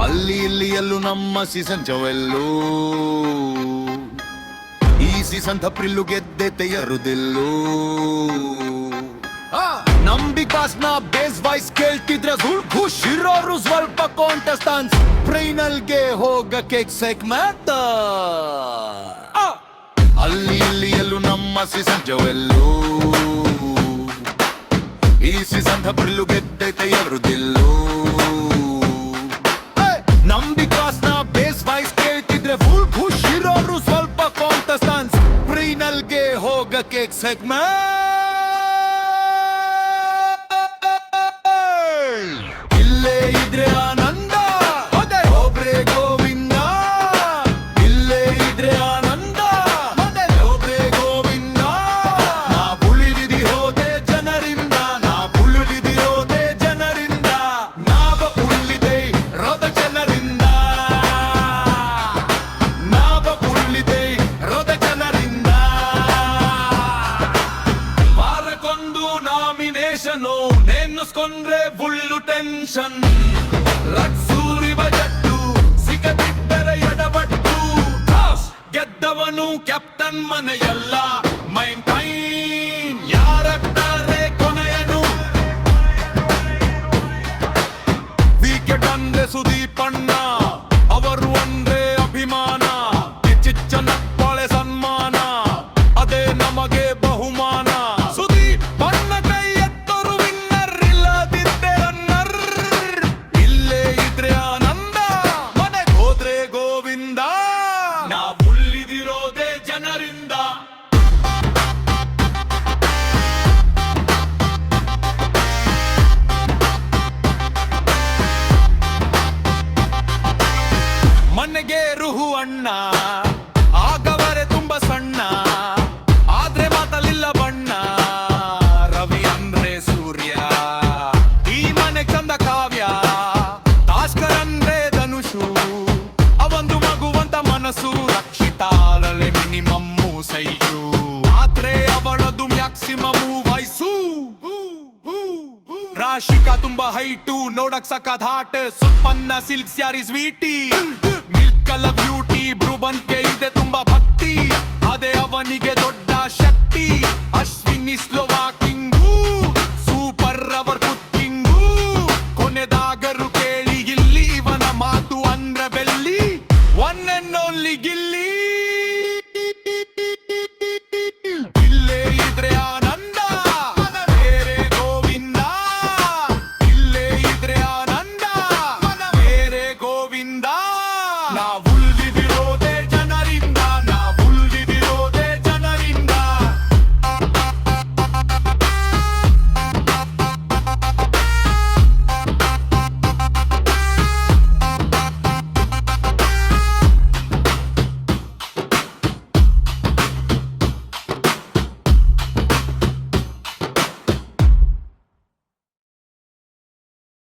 ಅಲ್ಲಿ ಇಲ್ಲಿ ಎಲ್ಲೂ ನಮ್ಮ ಸೀಸನ್ ಜವೆಲ್ಲೂ ಈ ಸೀಸನ್ ಥಪ್ರಿಲ್ಲು ಗೆದ್ದೆ ಎರುದಿಲ್ಲೂ ನಂಬಿಕಾಸ್ ನ ಬೇಸ್ ವಾಯ್ಸ್ ಕೇಳ್ತಿದ್ರೆ ಖುಷ್ ಇರೋರು ಸ್ವಲ್ಪ ಕಾಂಟೆಸ್ಟೆಂಟ್ಸ್ ಫೈನಲ್ಗೆ ಹೋಗಕ್ಕೆ ಎಕ್ಸೈಟ್ಮೆಂಟ್ ಅಲ್ಲಿ ಇಲ್ಲಿ ಎಲ್ಲೂ ನಮ್ಮ ಸೀಸನ್ ಜವೆಲ್ಲೂ ಈ ಸೀಸನ್ ಥಪ್ರಿಲ್ಲು ಗೆದ್ದೆ ಎರುದಿಲ್ಲೂ ನಂಬಿಕಾಸ್ ನ ಬೇಸ್ ವಾಯ್ಸ್ ಕೇಳ್ತಿದ್ರೆ ಫುಲ್ ಖುಷ್ ಇರೋರು ಸ್ವಲ್ಪ ಕಾಂಟೆಸ್ಟೆಂಟ್ಸ್ ಫೈನಲ್ಗೆ ಹೋಗಕ್ಕೆ ಎಕ್ಸೈಟ್ಮೆಂಟ್ ಇಲ್ಲೇ ಇದ್ರೆ ಆನಂದ ಒಬ್ರೇ ಗೋವಿಂದ ಇಲ್ಲೇ ಇದ್ರೆ ಆನಂದ ಒಬ್ರೇ ಗೋವಿಂದ ನಾ ಉಳಿದಿರೋದೆ ಜನರಿಂದ ನಾ ಉಳಿದಿರೋದೆ ಜನರಿಂದ ನಾವ ಉಳಿದೆ ರೋದ ಜನರಿಂದ ನಾವ ಉಳಿದೆ ರೋದ ಜನರಿಂದ ವಾರಕ್ಕೊಂದು ನಾಮಿನೇಷನು ನೆನ್ಸ್ಕೊಂಡ್ರೆ ಬುಳ್ಳು ಟೆನ್ಷನ್ ಲಕ್ಸೂರಿ ಬಜೆಟ್ಟು ಸಿಗದಿದ್ದರೆ ಎಡಬಟ್ಟು ಗೆದ್ದವನು ಕ್ಯಾಪ್ಟನ್ ಮನೆಯಲ್ಲ ಮೈನ್ ಟೈಮ್ ಯಾರತ್ತಾರೆ ಕೊನೆಯನು ವಿಕೆಟ್ ಅಂದ್ರೆ ಸುದೀಪ್ ಅಣ್ಣ ಅವರು ಅಂದ್ರೆ ಅಭಿಮಾನ ಚಿಚ್ಚನ ಬಾಳೆ ಸನ್ಮಾನ ಅದೇ ನಮಗೆ ಬಹುಮಾನ ಸುದೀಪ್ ಬಣ್ಣ ಕೈ ಎತ್ತರು ವಿನ್ನರ್ ಇಲ್ಲದಿದ್ದೆ ರನ್ನರ್ ಇಲ್ಲೇ ಇದ್ರೆ ಆನಂದ ಮನೆಗೆ ಹೋದ್ರೆ ಗೋವಿಂದ ನಾ ಉಳಿದಿರೋದೆ ಜನರಿಂದ ಮನೆಗೆ ರುಹು ಅಣ್ಣ ಆಗವರೆ ತುಂಬ ಸಣ್ಣ ಆದ್ರೆ ಮಾತಲಿಲ್ಲ ಬಣ್ಣ ರವಿ ಅಂದ್ರೆ ಸೂರ್ಯ ಈ ಮನೆ ಚಂದ ಕಾವ್ಯ ತಾಸ್ಕರ್ ಅಂದ್ರೆ ಧನುಷು ಅವಂದು ಮಗುವಂತ ಮನಸ್ಸು ರಕ್ಷಿತಾಲಲೆ ಮಿನಿಮಮ್ಮು ಸೈಜು ಆದ್ರೆ ಅವಳದು ಮ್ಯಾಕ್ಸಿಮಮು ವಯಸ್ಸು ರಾಶಿಕಾ ತುಂಬಾ ಹೈಟು ನೋಡಕ್ ಸಖತ್ ಹಾಟ್ ಸುಪ್ಪನ್ನ silk sari sweety milk colour beauty ಬ್ರೂಬನ್ ಕೆ